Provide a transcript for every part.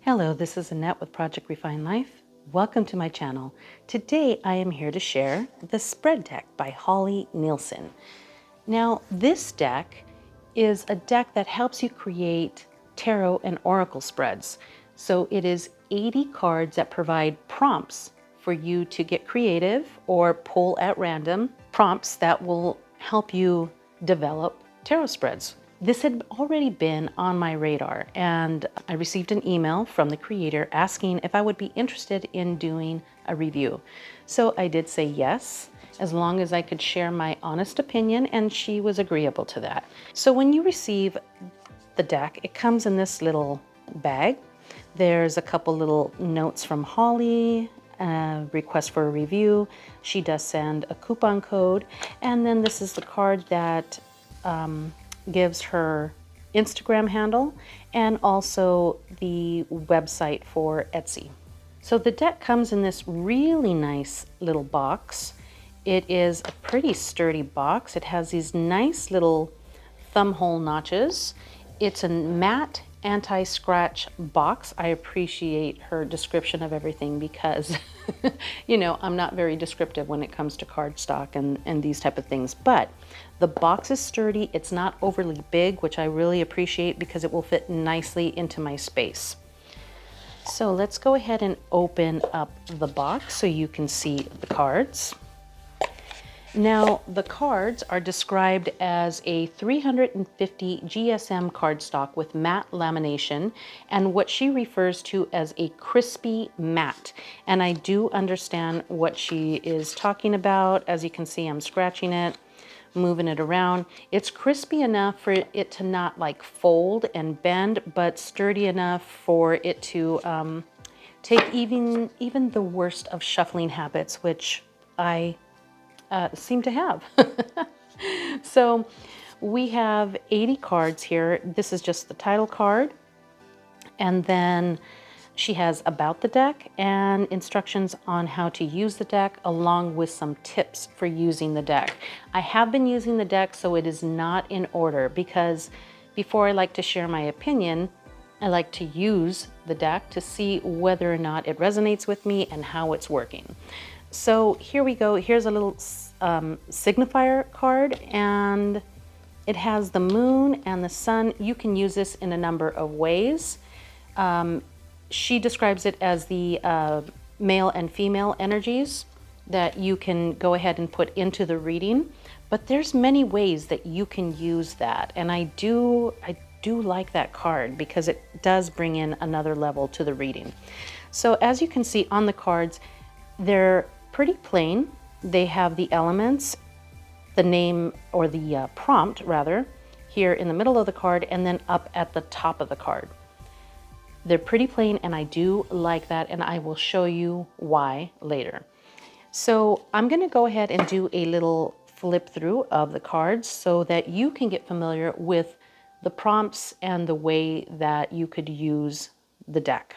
Hello, this is Annette with Project Refine Life. Welcome to my channel. Today I am here to share the Spread Deck by Holly Nielsen. Now, this deck is a deck that helps you create tarot and oracle spreads. So it is 80 cards that provide prompts for you to get creative or pull at random prompts that will help you develop tarot spreads. This had already been on my radar, and I received an email from the creator asking if I would be interested in doing a review. So I did say yes, as long as I could share my honest opinion, and she was agreeable to that. So when you receive the deck, it comes in this little bag. There's a couple little notes from Holly, request for a review. She does send a coupon code, and then this is the card that gives her Instagram handle and also the website for Etsy. So the deck comes in this really nice little box. It is a pretty sturdy box. It has these nice little thumb hole notches. It's a matte anti-scratch box. I appreciate her description of everything because, you know, I'm not very descriptive when it comes to cardstock and these type of things. But the box is sturdy. It's not overly big, which I really appreciate because it will fit nicely into my space. So let's go ahead and open up the box so you can see the cards. Now, the cards are described as a 350 GSM cardstock with matte lamination and what she refers to as a crispy matte. And I do understand what she is talking about. As you can see, I'm scratching it, moving it around. It's crispy enough for it to not like fold and bend, but sturdy enough for it to take even the worst of shuffling habits, which I seem to have. So we have 80 cards here. This is just the title card. And then she has about the deck and instructions on how to use the deck along with some tips for using the deck. I have been using the deck, so it is not in order because before I like to share my opinion, I like to use the deck to see whether or not it resonates with me and how it's working. So here we go. Here's a little signifier card, and it has the moon and the sun. You can use this in a number of ways. She describes it as the male and female energies that you can go ahead and put into the reading. But there's many ways that you can use that, and I do like that card because it does bring in another level to the reading. So as you can see on the cards, they're pretty plain. They have the elements, the name or the prompt rather, here in the middle of the card and then up at the top of the card. They're pretty plain and I do like that, and I will show you why later. So I'm going to go ahead and do a little flip through of the cards so that you can get familiar with the prompts and the way that you could use the deck.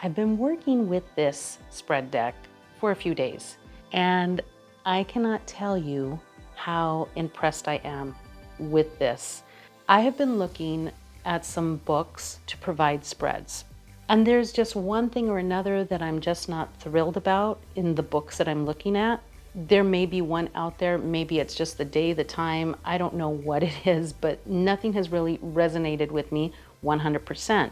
I've been working with this spread deck for a few days, and I cannot tell you how impressed I am with this. I have been looking at some books to provide spreads, and there's just one thing or another that I'm just not thrilled about in the books that I'm looking at. There may be one out there, maybe it's just the day, the time, I don't know what it is, but nothing has really resonated with me 100%.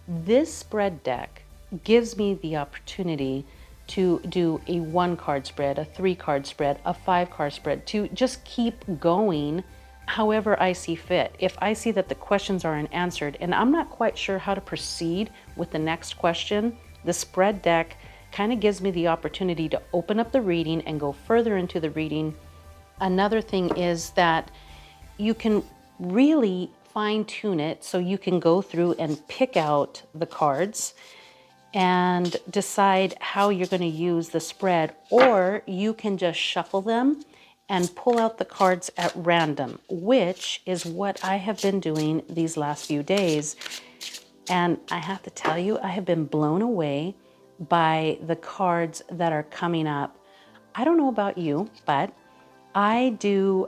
This spread deck gives me the opportunity to do a 1-card spread, a 3-card spread, a 5-card spread, to just keep going however I see fit. If I see that the questions aren't answered and I'm not quite sure how to proceed with the next question, the spread deck kind of gives me the opportunity to open up the reading and go further into the reading. Another thing is that you can really fine tune it, so you can go through and pick out the cards and decide how you're going to use the spread, or you can just shuffle them and pull out the cards at random, which is what I have been doing these last few days. And I have to tell you, I have been blown away by the cards that are coming up. I don't know about you, but I do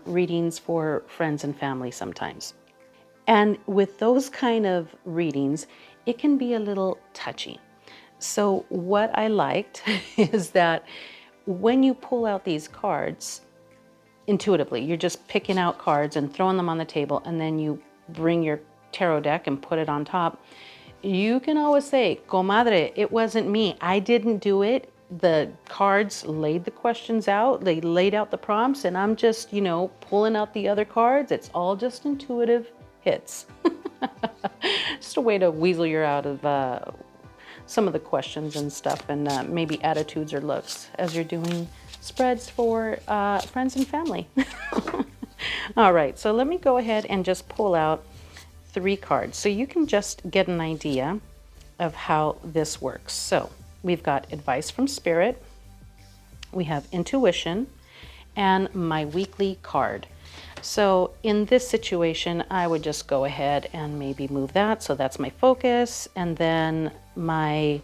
readings for friends and family sometimes. And with those kind of readings, it can be a little touchy. So what I liked is that when you pull out these cards, intuitively, you're just picking out cards and throwing them on the table, and then you bring your tarot deck and put it on top. You can always say, comadre, it wasn't me. I didn't do it. The cards laid the questions out. They laid out the prompts, and I'm just, pulling out the other cards. It's all just intuitive hits. Just a way to weasel you out of some of the questions and stuff, and maybe attitudes or looks as you're doing spreads for friends and family. All right, so let me go ahead and just pull out 3 cards so you can just get an idea of how this works. So we've got advice from spirit, we have intuition, and my weekly card. So in this situation, I would just go ahead and maybe move that. So that's my focus, and then my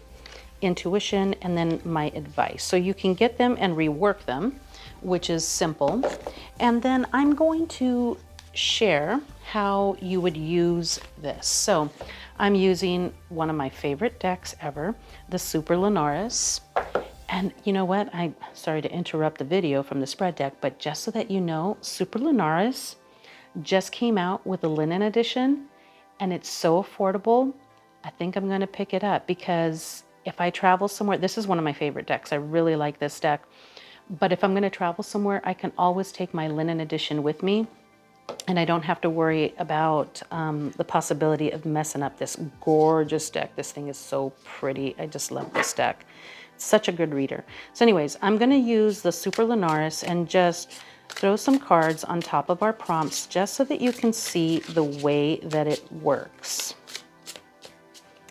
intuition, and then my advice. So you can get them and rework them, which is simple. And then I'm going to share how you would use this. So I'm using one of my favorite decks ever, the Super Linares. And you know what? I'm sorry to interrupt the video from the spread deck, but just so that you know, Super Linares just came out with a linen edition, and it's so affordable. I think I'm going to pick it up, because if I travel somewhere, this is one of my favorite decks. I really like this deck. But if I'm going to travel somewhere, I can always take my linen edition with me, and I don't have to worry about the possibility of messing up this gorgeous deck. This thing is so pretty. I just love this deck. It's such a good reader. So anyways, I'm going to use the Super Linares and just throw some cards on top of our prompts, just so that you can see the way that it works.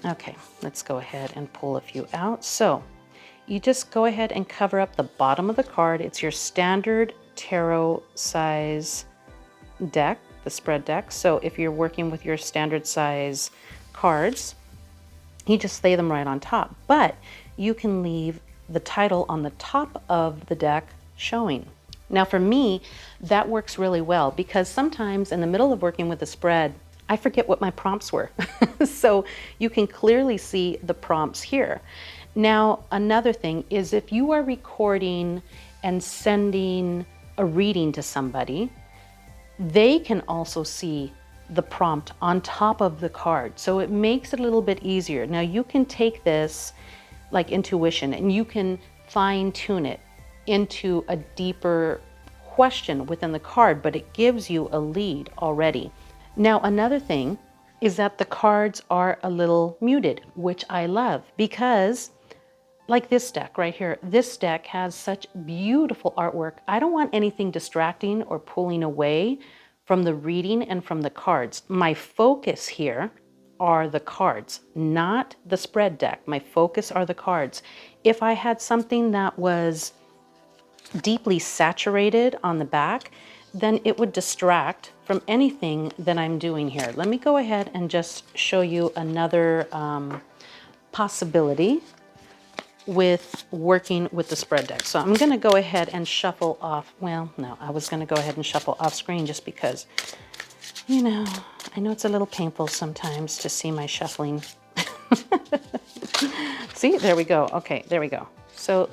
Okay, let's go ahead and pull a few out. So you just go ahead and cover up the bottom of the card. It's your standard tarot size deck, the spread deck. So if you're working with your standard size cards, you just lay them right on top. But you can leave the title on the top of the deck showing. Now for me, that works really well, because sometimes in the middle of working with the spread, I forget what my prompts were. So you can clearly see the prompts here. Now, another thing is, if you are recording and sending a reading to somebody, they can also see the prompt on top of the card. So it makes it a little bit easier. Now you can take this like intuition, and you can fine tune it into a deeper question within the card, but it gives you a lead already. Now, another thing is that the cards are a little muted, which I love, because like this deck right here, this deck has such beautiful artwork. I don't want anything distracting or pulling away from the reading and from the cards. My focus here are the cards, not the spread deck. My focus are the cards. If I had something that was deeply saturated on the back, then it would distract from anything that I'm doing here. Let me go ahead and just show you another possibility with working with the spread deck. So I'm going to go ahead and shuffle off. Well, no, I was going to go ahead and shuffle off screen just because, you know, I know it's a little painful sometimes to see my shuffling. See, there we go. Okay, there we go. So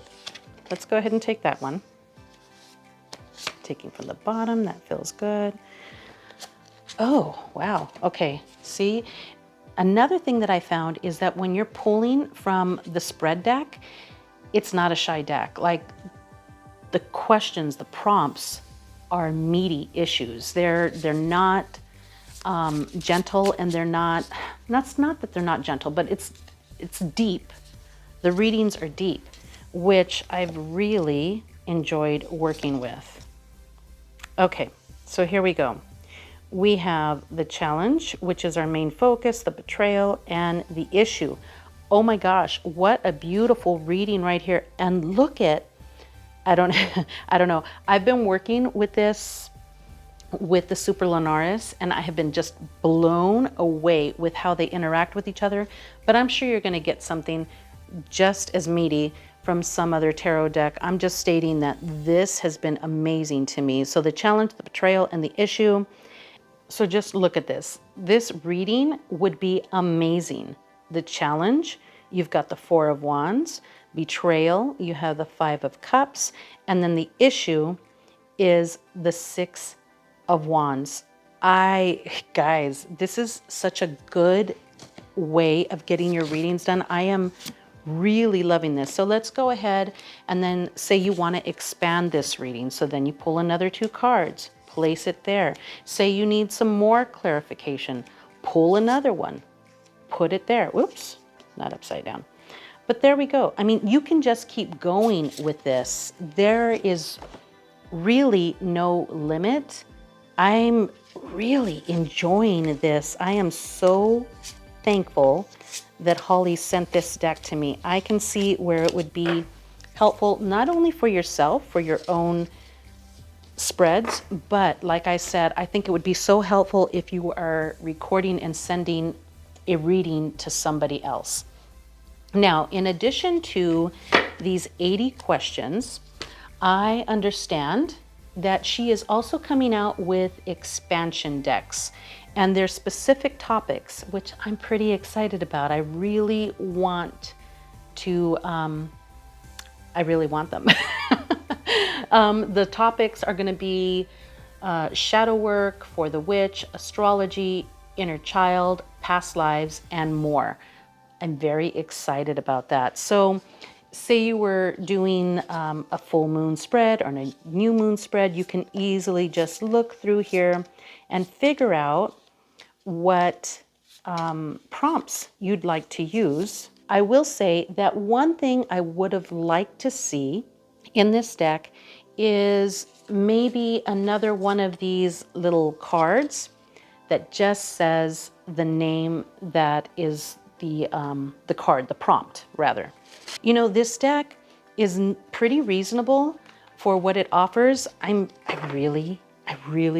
let's go ahead and take that one. Taking from the bottom, that feels good. Oh, wow. Okay, see? Another thing that I found is that when you're pulling from the spread deck, it's not a shy deck. Like, the questions, the prompts are meaty issues. They're not gentle, and they're not, that's not that they're not gentle, but it's deep. The readings are deep, which I've really enjoyed working with. Okay, so here we go. We have the challenge, which is our main focus, the betrayal, and the issue. Oh my gosh, what a beautiful reading right here. And look at, I don't know. I've been working with this, with the Super Lunaris, and I have been just blown away with how they interact with each other. But I'm sure you're gonna get something just as meaty from some other tarot deck. I'm just stating that this has been amazing to me. So the challenge, the betrayal, and the issue. So just look at this. This reading would be amazing. The challenge, you've got the Four of Wands. Betrayal, you have the Five of Cups. And then the issue is the Six of Wands. Guys, this is such a good way of getting your readings done. I am really loving this. So let's go ahead and then say you want to expand this reading. So then you pull another 2 cards. Place it there. Say you need some more clarification. Pull another one. Put it there. Whoops, not upside down. But there we go. I mean, you can just keep going with this. There is really no limit. I'm really enjoying this. I am so thankful that Holly sent this deck to me. I can see where it would be helpful, not only for yourself, for your own spreads, but like I said, I think it would be so helpful if you are recording and sending a reading to somebody else. Now, in addition to these 80 questions, I understand that she is also coming out with expansion decks, and there's specific topics, which I'm pretty excited about. I really want to, I really want them. The topics are going to be shadow work for the witch, astrology, inner child, past lives, and more. I'm very excited about that. So say you were doing a full moon spread or a new moon spread, you can easily just look through here and figure out what prompts you'd like to use. I will say that one thing I would have liked to see in this deck is maybe another one of these little cards that just says the name that is the card, the prompt rather. You know, this deck is pretty reasonable for what it offers. I really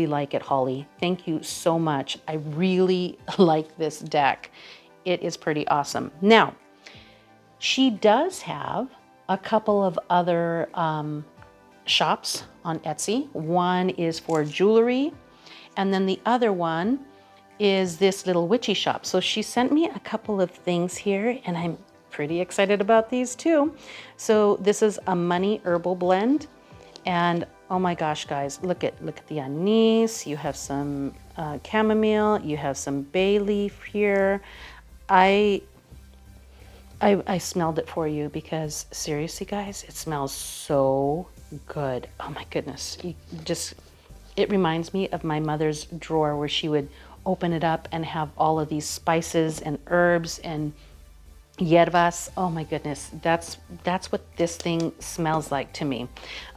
like it, Holly. Thank you so much. I really like this deck. It is pretty awesome. Now, she does have a couple of other shops on Etsy. One is for jewelry, and then the other one is this little witchy shop. So she sent me a couple of things here, and I'm pretty excited about these too. So this is a money herbal blend, and oh my gosh, guys, look at the anise. You have some chamomile. You have some bay leaf here. I smelled it for you because seriously, guys, it smells so good. Oh my goodness. It reminds me of my mother's drawer where she would open it up and have all of these spices and herbs and hierbas. Oh my goodness. That's what this thing smells like to me.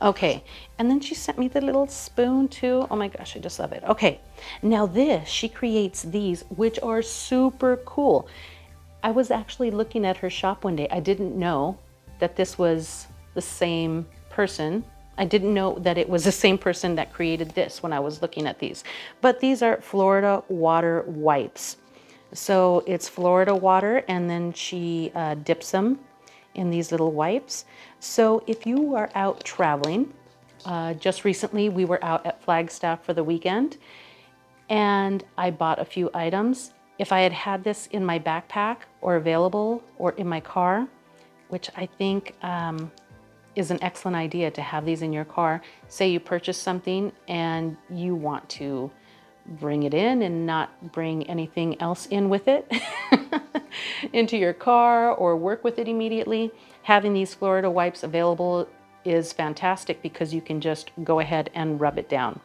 Okay. And then she sent me the little spoon too. Oh my gosh, I just love it. Okay. Now she creates these, which are super cool. I was actually looking at her shop one day. I didn't know that this was the same person. I didn't know that it was the same person that created this when I was looking at these. But these are Florida water wipes. So it's Florida water, and then she dips them in these little wipes. So if you are out traveling, just recently we were out at Flagstaff for the weekend, and I bought a few items. If I had had this in my backpack or available or in my car, which I think is an excellent idea to have these in your car. Say you purchase something and you want to bring it in and not bring anything else in with it into your car or work with it immediately. Having these Florida wipes available is fantastic because you can just go ahead and rub it down.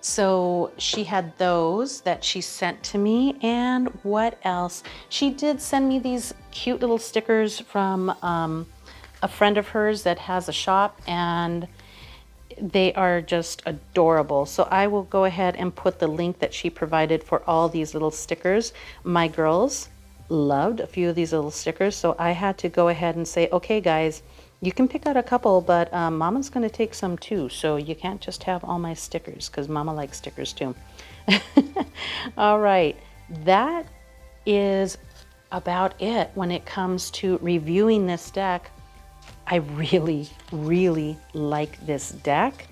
So she had those that she sent to me, and what else? She did send me these cute little stickers from a friend of hers that has a shop, and they are just adorable. So I will go ahead and put the link that she provided for all these little stickers. My girls loved a few of these little stickers, so I had to go ahead and say, okay guys, you can pick out a couple, but Mama's going to take some too, so you can't just have all my stickers because Mama likes stickers too. All right, that is about it when it comes to reviewing this deck. I really, really like this deck.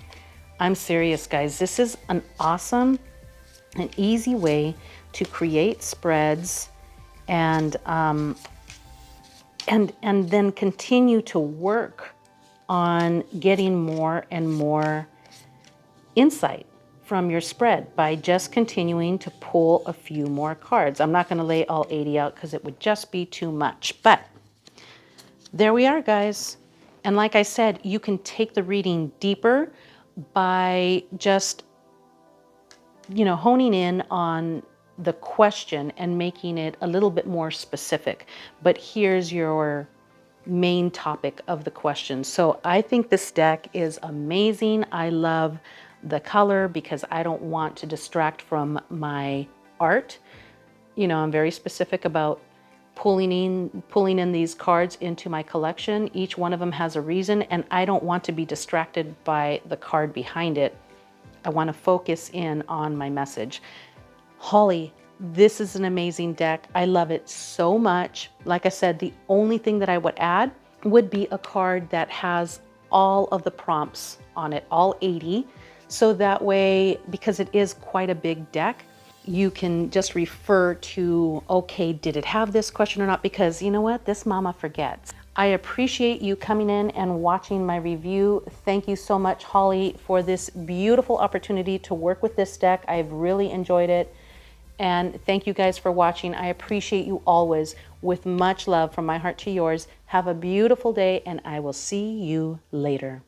I'm serious, guys. This is an awesome and easy way to create spreads and then continue to work on getting more and more insight from your spread by just continuing to pull a few more cards. I'm not going to lay all 80 out because it would just be too much, but there we are, guys. And like I said, you can take the reading deeper by just, honing in on the question and making it a little bit more specific. But here's your main topic of the question. So I think this deck is amazing. I love the color because I don't want to distract from my art. I'm very specific about pulling in these cards into my collection. Each one of them has a reason, and I don't want to be distracted by the card behind it. I want to focus in on my message. Holly, this is an amazing deck. I love it so much. Like I said, the only thing that I would add would be a card that has all of the prompts on it, all 80. So that way, because it is quite a big deck, you can just refer to, okay, did it have this question or not? Because you know what? This mama forgets. I appreciate you coming in and watching my review. Thank you so much, Holly, for this beautiful opportunity to work with this deck. I've really enjoyed it. And thank you guys for watching. I appreciate you always. With much love from my heart to yours. Have a beautiful day, and I will see you later.